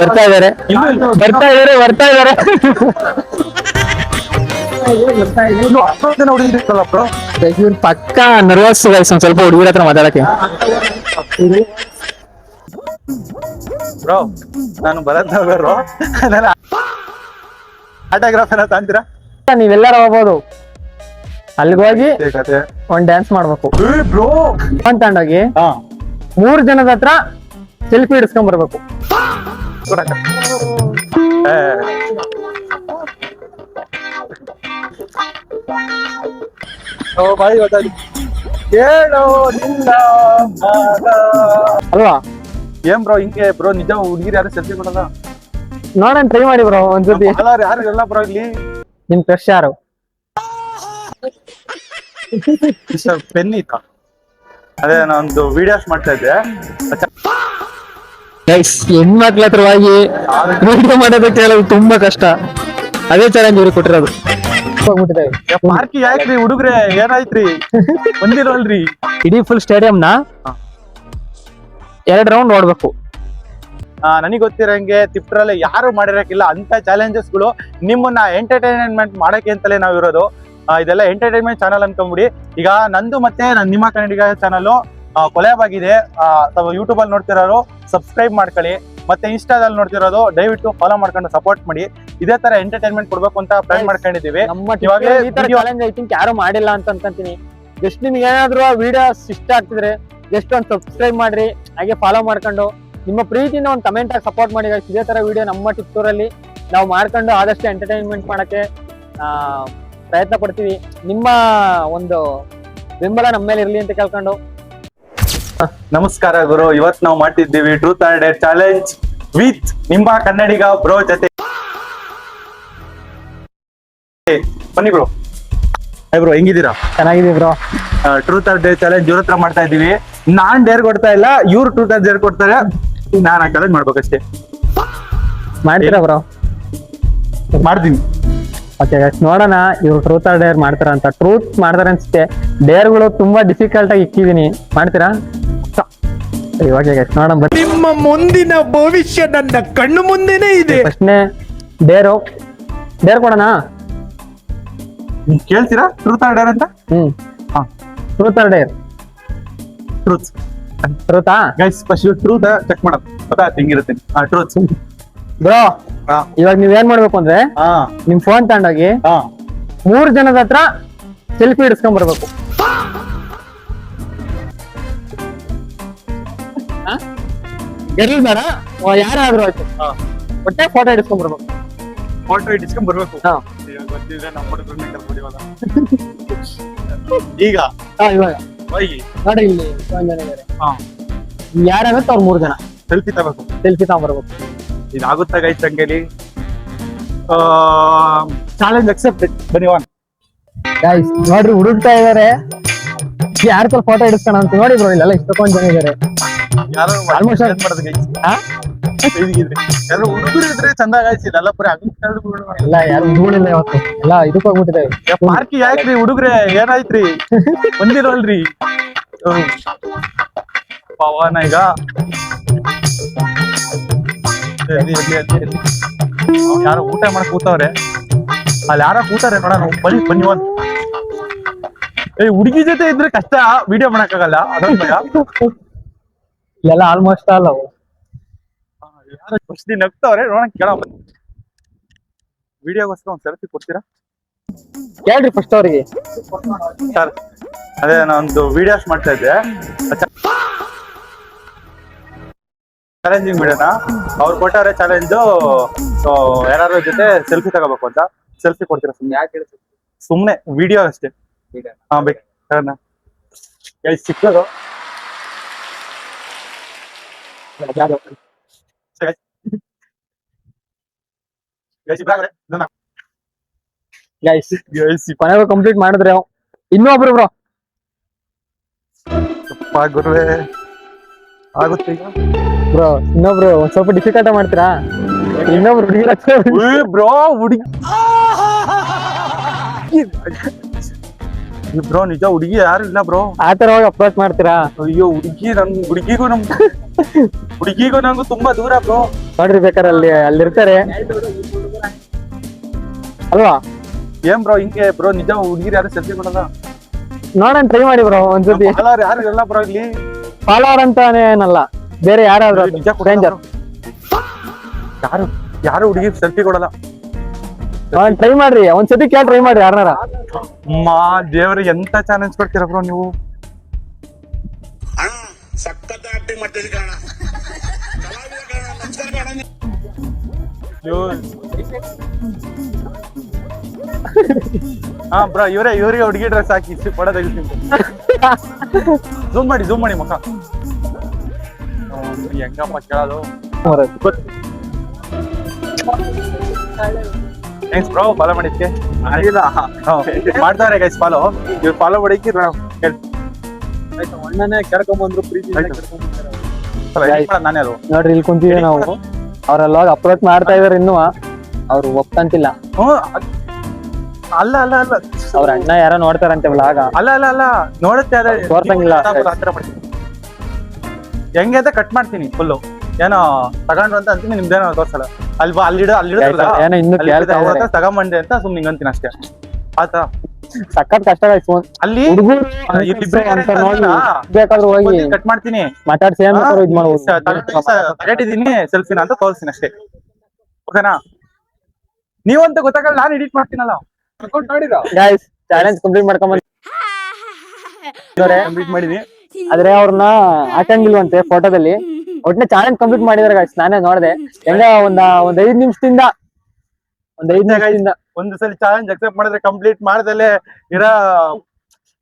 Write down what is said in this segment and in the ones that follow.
ಬರ್ತಾ ಇದಾರೆ ಬರ್ತಾ ಇದಾರೆ ಬರ್ತಾ ಇದಾರೆ ಇವ್ರು ಪಕ್ಕ ನರ್ವಸ್ ಗೈಸ್ ಒಂದ್ ಸ್ವಲ್ಪ ಹುಡುಗರ ಹತ್ರ ಮಾತಾಡಕ್ಕೆ. ಬ್ರೋ ನಾನು ಭರತ್ ನಗರು ಆಟೋಗ್ರಾಫ್ ಏನೋ ತಂತೀರಾ? ನೀವೆಲ್ಲರೂ ಹೋಗ್ಬೋದು, ಅಲ್ಲಿಗೆ ಹೋಗಿ ಒಂದ್ ಡ್ಯಾನ್ಸ್ ಮಾಡ್ಬೇಕು ಬ್ರೋ ಅಂತ ತಗೊಂಡೋಗಿ 3 ಜನದ ಹತ್ರ ಸೆಲ್ಫಿ ಹಿಡಿಸ್ಕೊಂಡ್ ಬರ್ಬೇಕು. ಅಲ್ವಾ? ಏನ್ ಬ್ರೋ ಹಿಂಗೆ ಬ್ರೋ ನಿಜ ಹುಡುಗಿರು ಯಾರು ಸೆಲ್ಫಿ ಕೊಡಲ್ಲ? ನೋಡೋಣ ಟ್ರೈ ಮಾಡಿ ಬ್ರೋ ಒಂದ್ಸತಿ. ಯಾರು ಎಲ್ಲ ಬ್ರೋ ಇಲ್ಲಿ ನಿಮ್ ಕ್ರಶ್ ಯಾರು? ಪೆನ್ ಇತ್ತ ಅದೇ ನಾನೊಂದು ವಿಡಿಯೋಸ್ ಮಾಡ್ತಾ ಇದ್ದೆ. ಹೆಣ್ಮಕ್ಳ ಹತ್ರ ಹೋಗಿ ವಿಡಿಯೋ ಮಾಡೋದಕ್ಕೆ ಹೇಳೋದು ತುಂಬಾ ಕಷ್ಟ. ಅದೇ ಚಾಲೆಂಜ್ ಇವ್ರಿಗೆ ಕೊಟ್ಟಿರೋದು. ಪಾರ್ಕಿ ಯಾಕ್ರಿ ಹುಡುಗ್ರೆ ಏನಾಯ್ತ್ರಿ ಬಂದಿರೋಲ್ರಿ? ಇಡೀ ಫುಲ್ ಸ್ಟೇಡಿಯಂ ನ 2 ರೌಂಡ್ ನೋಡ್ಬೇಕು. ನನಗೆ ಗೊತ್ತಿರಂಗೆ ತಿಪ್ಟ್ರಲ್ಲಿ ಯಾರು ಮಾಡಿರಕ್ಕಿಲ್ಲ ಅಂತ ಚಾಲೆಂಜಸ್ ಗಳು. ನಿಮ್ಮನ್ನ ಎಂಟರ್ಟೈನ್ಮೆಂಟ್ ಮಾಡಕ್ಕೆ ಅಂತಲೇ ನಾವ್ ಇರೋದು. ಇದೆಲ್ಲ ಎಂಟರ್ಟೈನ್ಮೆಂಟ್ ಚಾನಲ್ ಅನ್ಕೊಂಬಿಡಿ. ಈಗ ನಂದು ಮತ್ತೆ ನಿಮ್ಮ ಕನ್ನಡಿಗ ಚಾನಲ್ ಕೊಲ್ಯಾಬ್ ಆಗಿದೆ. ಯೂಟ್ಯೂಬ್ ಅಲ್ಲಿ ನೋಡ್ತಿರೋರು ಸಬ್ಸ್ಕ್ರೈಬ್ ಮಾಡ್ಕೊಳ್ಳಿ, ಮತ್ತೆ ಇನ್ಸ್ಟಾದಲ್ಲಿ ನೋಡ್ತಿರೋದು ದಯವಿಟ್ಟು ಫಾಲೋ ಮಾಡ್ಕೊಂಡು ಸಪೋರ್ಟ್ ಮಾಡಿ. ಇದೇ ತರ ಎಂಟರ್ಟೈನ್ಮೆಂಟ್ ಕೊಡ್ಬೇಕು ಅಂತ ಪ್ಲಾನ್ ಮಾಡ್ಕೊಂಡಿದೀವಿ. ಚಾಲೆಂಜ್ ಐ ಥಿಂಕ್ ಯಾರು ಮಾಡಿಲ್ಲ ಅಂತ ಅನ್ಕೊಂತೀನಿ. ಜಸ್ಟ್ ನಿಮ್ಗೆ ಏನಾದ್ರು ವಿಡಿಯೋಸ್ ಇಷ್ಟ ಆಗ್ತಿದ್ರೆ ಜಸ್ಟ್ ಒಂದು ಸಬ್ಸ್ಕ್ರೈಬ್ ಮಾಡ್ರಿ, ಹಾಗೆ ಫಾಲೋ ಮಾಡ್ಕೊಂಡು ನಿಮ್ಮ ಪ್ರೀತಿನ ಒಂದು ಕಮೆಂಟ್ ಆಗಿ ಸಪೋರ್ಟ್ ಮಾಡಿ. ಇದೇ ತರ ವಿಡಿಯೋ ನಮ್ಮ ಟಿಪ್ಟೂರಲ್ಲಿ ನಾವು ಮಾಡ್ಕೊಂಡು ಆದಷ್ಟು ಎಂಟರ್ಟೈನ್ಮೆಂಟ್ ಮಾಡಕ್ಕೆ ಪ್ರಯತ್ನ ಪಡ್ತೀವಿ. ನಿಮ್ಮ ಒಂದು ಬೆಂಬಲ ನಮ್ಮ ಮೇಲೆ ಇರ್ಲಿ ಅಂತ ಕೇಳ್ಕೊಂಡು. ನಮಸ್ಕಾರ ಗುರು, ಇವತ್ತು ನಾವು ಮಾಡ್ತಿದ್ದೀವಿ truth or dare challenge with ನಿಮ್ಮ ಕನ್ನಡಿಗ ಬ್ರೋ ಜೊತೆ. ಬನ್ನಿ ಬ್ರೋ. ಹೈ ಬ್ರೋ, ಹೆಂಗಿದ್ದೀರಾ? ಚೆನ್ನಾಗಿದ್ದೀವಿ bro. Truth or dare challenge ಇವ್ರ ಹತ್ರ ಮಾಡ್ತಾ ಇದೀವಿ. ನಾನ್ ಡೇರ್ ಕೊಡ್ತಾ ಇಲ್ಲ, ಇವ್ರು ಟ್ರೂತ್ ಆರ್ ಡೇರ್ ಕೊಡ್ತಾರೆ. ನಾನು ಆ ಚಾಲೆಂಜ್ ಮಾಡ್ಬೇಕಷ್ಟೇ. ಮಾಡ್ತೀರಾ ಬ್ರೋ? ಮಾಡ್ತೀನಿ. ಓಕೆ ನೋಡೋಣ ಇವ್ರು ಟ್ರೂತ್ ಆರ್ ಡೇರ್ ಮಾಡ್ತಾರ ಅಂತ. ಟ್ರೂತ್ ಮಾಡ್ತಾರೆ ಅನ್ಸುತ್ತೆ. ಡೇರ್ಗಳು ತುಂಬಾ ಡಿಫಿಕಲ್ಟ್ ಆಗಿ ಇಕ್ಕಿದೀನಿ, ಮಾಡ್ತೀರಾ? ಇವಾಗ ನೋಡೋಣ. ನಿಮ್ಮ ಮುಂದಿನ ಭವಿಷ್ಯ ನನ್ನ ಕಣ್ಣು ಮುಂದೆನೇ ಇದೆ. ಫಸ್ಟ್ನೇ ಡೇರ್ ಕೊಡೋಣ. ಕೇಳ್ತೀರಾ ಟ್ರೂತ್ ಆರ್ ಡೇರ್ ಅಂತ? Truth or dare? ಟ್ರೂತಾ ಗೈಸ್? ಫಸ್ಟ್ ಟ್ರೂತ್ ಚೆಕ್ ಮಾಡೋದು ಗೊತ್ತಾಯ್ತು ಹೆಂಗಿರುತ್ತೆ. Truth bro. ಇವಾಗ ನೀವೇನ್ ಮಾಡ್ಬೇಕು ಅಂದ್ರೆ ನಿಮ್ ಫೋನ್ ತಗೊಂಡೋಗಿ 3 ಜನದ ಹತ್ರ ಸೆಲ್ಫಿ ಹಿಡಿಸ್ಕೊಂಡ್ ಬರ್ಬೇಕು. ಗೆಲ್ ಬೇಡ, ಯಾರಾದ್ರೂ ಆಯ್ತು, ಒಟ್ಟೆ ಫೋಟೋ ಹಿಡಿಸ್ಕೊಂಡ್ ಬರ್ಬೇಕು. ಫೋಟೋ ಹಿಡಿಸ್ಕೊಂಡ್ ಬರ್ಬೇಕು. ಈಗ ಇವಾಗ ನೋಡಿ ಇಲ್ಲಿ ಒಂದ್ ಜನ ಇದಾರೆ. ಯಾರಾಗುತ್ತೆ ಅವ್ರು 3 ಜನ ಸೆಲ್ಫಿ ತಗೋಬೇಕು. ಸೆಲ್ಫಿ ತಗೊಂಡ್ಬರ್ಬೇಕು. ಇದಾಗುತ್ತಾ ಗೈಸ್ ಹಂಗೇಲಿ? Challenge accepted. ಬನ್ನಿ ಒನ್. ಗೈಸ್ ನೋಡ್ರಿ ಹುಡುಕ್ತಾ ಇದಾರೆ ಯಾರ ತರ ಫೋಟೋ ಹಿಡಿಸ್ತಾನ ಅಂತ. ನೋಡಿ ಬ್ರೋ ಇಲ್ಲೆಲ್ಲ ಇಷ್ಟೊಂದ್ ಜನ ಇದಾರೆ. ಆಲ್ಮೋಸ್ಟ್ ಏನ್ ಮಾಡೋದು ಗೈಸ್? ಯಾರು ಹುಡುಗರು ಇದ್ರೆ ಚಂದ ಗೈಸ್. ಇದೆಲ್ಲ ಪುರಿ ಎಲ್ಲ ಯಾರು ಹುಡುಗಳಿಲ್ಲ ಇವತ್ತು, ಎಲ್ಲ ಇದಕ್ಕೆ ಹೋಗ್ಬಿಟ್ಟಿದೆ. ಪಾರ್ಕಿ ಯಾಕ್ರಿ ಹುಡುಗ್ರೆ ಏನಾಯ್ತ್ರಿ ಬಂದಿರೋಲ್ರಿ? ಪವನ ಈಗ ಯಾರೋ ಊಟ ಮಾಡಕ್ ಕೂತವ್ರೆ. ಅಲ್ಲಿ ಯಾರೋ ಕೂತಾರೆ ನೋಡೋಣ. ಬನ್ನಿ ಒಂದ್. ಹುಡುಗಿ ಜೊತೆ ಇದ್ರೆ ಕಷ್ಟ, ವಿಡಿಯೋ ಮಾಡಕ್ಕಾಗಲ್ಲ. ಅದೊಂದು ಭಯ. ಇಲ್ಲೆಲ್ಲ ಆಲ್ಮೋಸ್ಟ್ ಅಲ್ಲ ಫಸ್ಟ್ ನಗ್ತವ್ರೆ ನೋಡಕ್. ಕೇಳ ವಿಡಿಯೋಗೋಸ್ಕರ ಒಂದ್ ಸೆಲ್ಫಿ ಕೊಡ್ತೀರಾ? ಕೇಳ್ರಿ ಫಸ್ಟ್ ಅವ್ರಿಗೆ. ಸರ್ ಅದೇ ನಾನೊಂದು ವಿಡಿಯೋಸ್ ಮಾಡ್ತಾ ಇದ್ದೆ, ಚಾಲೆಂಜಿಂಗ್ ವಿಡಿಯೋನ. ಅವ್ರು ಕೊಟ್ಟವ್ರೆ ಚಾಲೆಂಜು, ಯಾರು ಜೊತೆ ಸೆಲ್ಫಿ ತಗೋಬೇಕು ಅಂತ. ಸೆಲ್ಫಿ ಕೊಡ್ತೀರಾ? ಸುಮ್ನೆ ವಿಡಿಯೋ ಅಷ್ಟೇ. ಹಾ ಬೇಕು ಸಿಕ್ಕದು. ಕೊನೆಗೂ ಕಂಪ್ಲೀಟ್ ಮಾಡಿದ್ರೆ ಇನ್ನೊಬ್ರು ಬ್ರೋ. ಗುರುವೆ ಆಗುತ್ತೆ ಈಗ ಬ್ರೋ. ಇನ್ನೊಬ್ರು ಒಂದ್ ಸ್ವಲ್ಪ ಡಿಫಿಕಲ್ಟ್ ಮಾಡ್ತೀರಾ? ಇನ್ನೊಬ್ರು ಹುಡುಗಿ ಬ್ರೋ ಹುಡುಗಿ ಬ್ರೋ ನಿಜ ಹುಡುಗಿ ಯಾರು ಇಲ್ಲ ಬ್ರೋ. ಆತರ ಹೋಗಿ ಅಪ್ರೋಚ್ ಮಾಡ್ತೀರಾ? ಅಯ್ಯೋ ಹುಡುಗಿಗೂ ನಂಗೂ ತುಂಬಾ ದೂರ ಬ್ರೋ. ನೋಡ್ರಿ ಬೇಕಾದ್ರೆ ಅಲ್ಲಿರ್ತಾರೆ ಅಲ್ವಾ? ಏನ್ ಬ್ರೋ ಹಿಂಗೆ ಬ್ರೋ? ನಿಜ ಹುಡುಗಿರು ಯಾರು ಸೆಲ್ಫಿ ಕೊಡಲ್ಲ. ನೋಡೋಣ ಟ್ರೈ ಮಾಡಿ ಬ್ರೋ ಒಂದ್ಸತಿ. ಯಾರು ಇಲ್ಲ ಬ್ರೋ ಇಲ್ಲಿ. ಫಾಲೋವರ್ ಅಂತಾನೆ ಏನಲ್ಲ, ಬೇರೆ ಯಾರಾದ್ರೂ ನಿಜ ಸ್ಟ್ರೇಂಜರ್. ಯಾರು ಹುಡುಗಿ ಸೆಲ್ಫಿ ಕೊಡಲ್ಲ. ಟ್ರೈ ಮಾಡ್ರಿ ಒಂದ್ಸತಿ ಕೇಳಿ ಟ್ರೈ ಮಾಡ್ರಿ ಯಾರನಾರ. ದೇವ್ರ ಎಂತ ಚಾಲೆಂಜ್ ಕೊಡ್ತೀರಾ ಬ್ರೋ ನೀವು. ಹಾ ಬ್ರೋ ಇವ್ರಿಗೆ ಹುಡುಗಿ ಡ್ರೆಸ್ ಹಾಕಿ ಫೋಟೋ ತೆಗಿತೀನಿ. ಝೂಮ್ ಮಾಡಿ ಮುಖ ಹೆಂಗಪ್ಪ ಕೇಳೋದು. ಥ್ಯಾಂಕ್ಸ್ ಬ್ರೋ ಫಾಲೋ ಮಾಡಿದ್ಕೆ. ಮಾಡ್ತಾರೆ ಗೈಸ್ ಫಾಲೋ. ಇವ್ರು ಫಾಲೋ ಮಾಡಿಕ್ಕೆ ಅಣ್ಣನೇ ಕರ್ಕೊಂಡ್ಬಂದ್ರು ಪ್ರೀತಿ. ನಾನೇ ಅದು ನೋಡ್ರಿ ಇಲ್ಲಿ ಕುಂತೀವಿ ನಾವು. ಅವ್ರೆಲ್ಲ ಅಪ್ರೋಚ್ ಮಾಡ್ತಾ ಇದಾರೆ ಇನ್ನು ಅವ್ರು ಒಪ್ಕಂತಿಲ್ಲ. ಅಲ್ಲ ಅವ್ರ ಅಣ್ಣ ಯಾರೋ ನೋಡ್ತಾರಂತೆ ವ್ಲಾಗ. ಅಲ್ಲ ನೋಡುತ್ತೆ ಅದೇ ತೋರ್ಸಂಗಿಲ್ಲ. ಹೆಂಗೆ ಅಂತ ಕಟ್ ಮಾಡ್ತೀನಿ ಫುಲ್ಲು. ಏನೋ ತಗೊಂಡ್ರು ಅಂತ ಅಂತೀನಿ, ನಿಮ್ದೇನೋ ತೋರ್ಸಲ್ಲ. ಅಲ್ಲಿಡ ಏನೋ ಇನ್ನು ತಗೊಂಬಂದೆ ಅಂತ ಸುಮ್ನೆ ಹಿಂಗಂತೀನಿ ಅಷ್ಟೇ. ಆತ ಸಖತ್ ಕಷ್ಟ ಆಯ್ತು. ಅಲ್ಲಿ ಬೇಕಾದ್ರೂ ಹೋಗಿ ಕಟ್ ಮಾಡ್ತೀನಿ, ಮಾತಾಡ್ಸಿ ಇದ್ ಮಾಡ್ಬೋದು. ತಗೊಂಡಿದ್ದೀನಿ ಸೆಲ್ಫಿನ ಅಂತ ತೋರಿಸ್ತೀನಿ ಅಷ್ಟೇ. ಓಕೆನಾ? ನೀವಂತ ಗೊತ್ತಾಗಲ್ಲ, ನಾನು ಎಡಿಟ್ ಮಾಡ್ತೀನಲ್ಲ. ಗೈಸ್ ಚಾಲೆಂಜ್ ಕಂಪ್ಲೀಟ್ ಮಾಡ್ಕೊಂಡ್ ಕಂಪ್ಲೀಟ್ ಮಾಡಿದೀನಿ. ಆದ್ರೆ ಅವ್ರನ್ನ ಹಾಕಂಗಿಲ್ವಂತೆ ಫೋಟೋದಲ್ಲಿ. ಒಟ್ಟಿನ ಚಾಲೆಂಜ್ ಕಂಪ್ಲೀಟ್ ಮಾಡಿದಾರೆ ಗೈಸ್, ನಾನೇ ನೋಡ್ದೆ. ಹೆಂಗ ಒಂದ್ 5 ನಿಮಿಷದಿಂದ ಒಂದು ಸಲ ಚಾಲೆಂಜ್ ಅಕ್ಸೆಪ್ಟ್ ಮಾಡಿದ್ರೆ ಕಂಪ್ಲೀಟ್ ಮಾಡ್ದಲ್ಲೇ ಇರೋ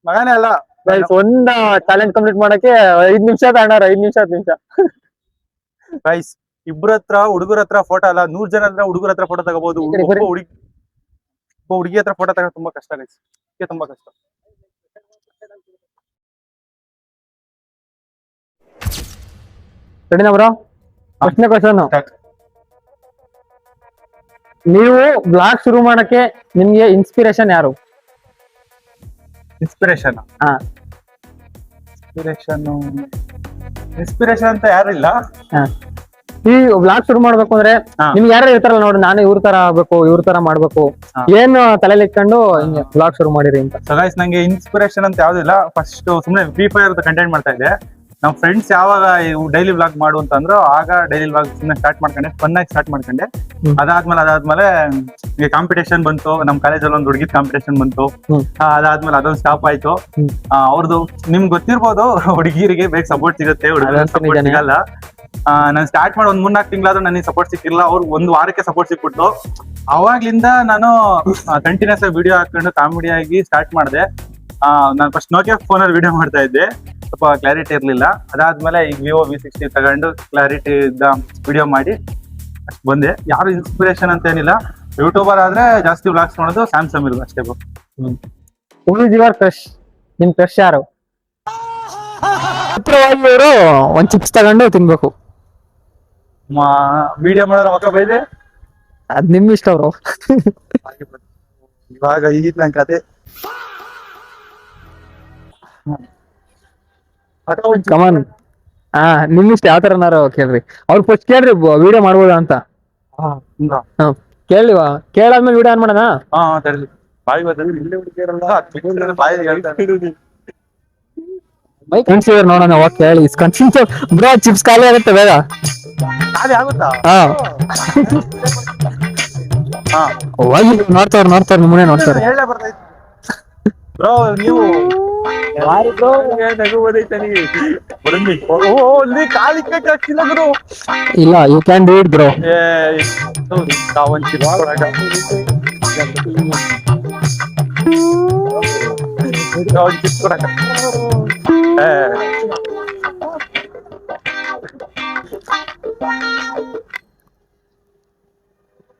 ಮಗನೇ ಅಲ್ಲ ಗೈಸ್. ಒಂದ್ ಚಾಲೆಂಜ್ ಕಂಪ್ಲೀಟ್ ಮಾಡಕ್ಕೆ 5 ನಿಮಿಷ ತಗೊಂಡಾರ. 5 ನಿಮಿಷ ಗೈಸ್. ಇಬ್ಬರ ಹತ್ರ ಹುಡುಗರ ಹತ್ರ ಫೋಟೋ ಅಲ್ಲ, 100 ಜನ ಹತ್ರ ಹುಡುಗರ ಹತ್ರ ಫೋಟೋ ತಗೋಬಹುದು. ಹುಡುಗಿ ಹತ್ರ ಫೋಟೋ ತಗೋದು ತುಂಬಾ ಕಷ್ಟ ಗೈಸ್, ತುಂಬಾ ಕಷ್ಟ. ರೆಡಿನಾ ಬ್ರೋ? ಫಸ್ಟ್ನೇ ಕ್ವಶನ್, ನೀವು ಬ್ಲಾಗ್ ಶುರು ಮಾಡಕ್ಕೆ ನಿಮ್ಗೆ ಇನ್ಸ್ಪಿರೇಷನ್ ಯಾರು? ಇನ್ಸ್ಪಿರೇಷನ್ ಅಂತ ಯಾರು ಇಲ್ಲ. ಈ ಬ್ಲಾಗ್ ಶುರು ಮಾಡ್ಬೇಕು ಅಂದ್ರೆ ನಿಮ್ಗೆ ಯಾರು ಇರ್ತಾರಲ್ಲ ನೋಡಿ, ನಾನು ಇವ್ರ ತರ ಆಗ್ಬೇಕು, ಇವ್ರ ತರ ಮಾಡ್ಬೇಕು, ಏನ್ ತಲೆಯಲ್ಲಿ ಇಟ್ಕೊಂಡು ಹಿಂಗೆ ಬ್ಲಾಗ್ ಶುರು ಮಾಡಿರಿ ಅಂತ? ಸೊ ಗೈಸ್, ನಂಗೆ ಇನ್ಸ್ಪಿರೇಷನ್ ಅಂತ ಯಾವ್ದಿಲ್ಲ. ಫಸ್ಟ್ ಸುಮ್ನೆ ಫ್ರೀ ಫೈರ್ ಕಂಟೆಂಟ್ ಮಾಡ್ತಾ ಇದ್ದೆ. ನಮ್ ಫ್ರೆಂಡ್ಸ್ ಯಾವಾಗ ಡೈಲಿ ವ್ಲಾಗ್ ಮಾಡು ಅಂತಂದ್ರು, ಆಗ ಡೈಲಿ ವ್ಲಾಗ್ ಸುಮ್ಮನೆ ಸ್ಟಾರ್ಟ್ ಮಾಡ್ಕೊಂಡೆ, ಫನ್ ಆಗಿ ಸ್ಟಾರ್ಟ್ ಮಾಡ್ಕೊಂಡೆ. ಅದಾದ್ಮೇಲೆ ಈಗ ಕಾಂಪಿಟೇಷನ್ ಬಂತು. ನಮ್ ಕಾಲೇಜಲ್ಲಿ ಒಂದು ಹುಡುಗಿದ್ ಕಾಂಪಿಟೇಷನ್ ಬಂತು. ಅದಾದ್ಮೇಲೆ ಅದೊಂದು ಸ್ಟಾಪ್ ಆಯ್ತು. ಅವ್ರದ್ದು ನಿಮ್ಗೆ ಗೊತ್ತಿರ್ಬೋದು, ಹುಡುಗಿರಿಗೆ ಬೇಗ ಸಪೋರ್ಟ್ ಸಿಗುತ್ತೆ, ಹುಡುಗರಿಗೆ ಸಪೋರ್ಟ್ ಸಿಗಲ್ಲ. ನಾನು ಸ್ಟಾರ್ಟ್ ಮಾಡಿ 3-4 ತಿಂಗಳಾದ್ರೂ ನನಗೆ ಸಪೋರ್ಟ್ ಸಿಕ್ಕಿಲ್ಲ. ಅವ್ರು 1 ವಾರಕ್ಕೆ ಸಪೋರ್ಟ್ ಸಿಕ್ಬಿಟ್ಟು, ಅವಾಗ್ಲಿಂದ ನಾನು ಕಂಟಿನ್ಯೂಸ್ ಆಗಿ ವಿಡಿಯೋ ಹಾಕೊಂಡು ಕಾಮಿಡಿ ಆಗಿ ಸ್ಟಾರ್ಟ್ ಮಾಡಿದೆ. ನಾನು ಫಸ್ಟ್ ನೋಕಿಯಾ ಫೋನಲ್ಲಿ ವಿಡಿಯೋ ಮಾಡ್ತಾ ಇದ್ದೆ, ಸ್ವಲ್ಪ ಕ್ಲಾರಿಟಿ ಇರ್ಲಿಲ್ಲ. ಅದಾದ್ಮೇಲೆ ಈಗ ವಿವೋ V60 ತಗೊಂಡು ಕ್ಲಾರಿಟಿ ಇದ್ದ ವಿಡಿಯೋ ಮಾಡಿ ಅಷ್ಟು ಬಂದೆ. ಯಾರು ಇನ್ಸ್ಪಿರೇಷನ್ ಅಂತ ಏನಿಲ್ಲ. ಯೂಟ್ಯೂಬರ್ ಆದ್ರೆ ಜಾಸ್ತಿ ವ್ಲಾಗ್ಸ್ ನೋಡೋದು ಸ್ಯಾಮ್ಸಂಗ್ ಇರೋದು ಅಷ್ಟೇ. ಕ್ರಶ್, ನಿಮ್ ಕ್ರಶ್ ಯಾರು? ಇವರು ಒಂದ್ ಚಿಪ್ಸ್ ತಗೊಂಡು ತಿನ್ಬೇಕು. ವಿಡಿಯೋ ಮಾಡೋರು ಮಕ್ಕ ಬೈದೆ, ಅದ್ ನಿಮ್ ಇಷ್ಟ ಅವರು. ಇವಾಗ ಈಗಿತ್ತು ನನ್ ಕತೆ. ಕಮನ್, ನಿಮ್ ಇಷ್ಟ ಯಾವ ತರನಾರು ಕೇಳ್ರಿ. ಅವ್ರು ಫಸ್ಟ್ ಕೇಳ್ರಿ ವಿಡಿಯೋ ಮಾಡ್ಬೋದಾ ಅಂತ. ಕೇಳಿವಾ? ಕೇಳಾದ್ಮೇಲೆ ವಿಡಿಯೋ ಆನ್ ಮಾಡೋಣ. ನೋಡೋಣ. ಹೋಗಿ ಕೇಳಿ ಬ್ರೋ, ಚಿಪ್ಸ್ ಖಾಲಿ ಆಗುತ್ತೆ ಬೇಗ. ನೋಡ್ತಾರ ನಿಮ್ಮನೆ ನೋಡ್ತಾರೆ. ನೀವು ಇಲ್ಲ, you can do it bro.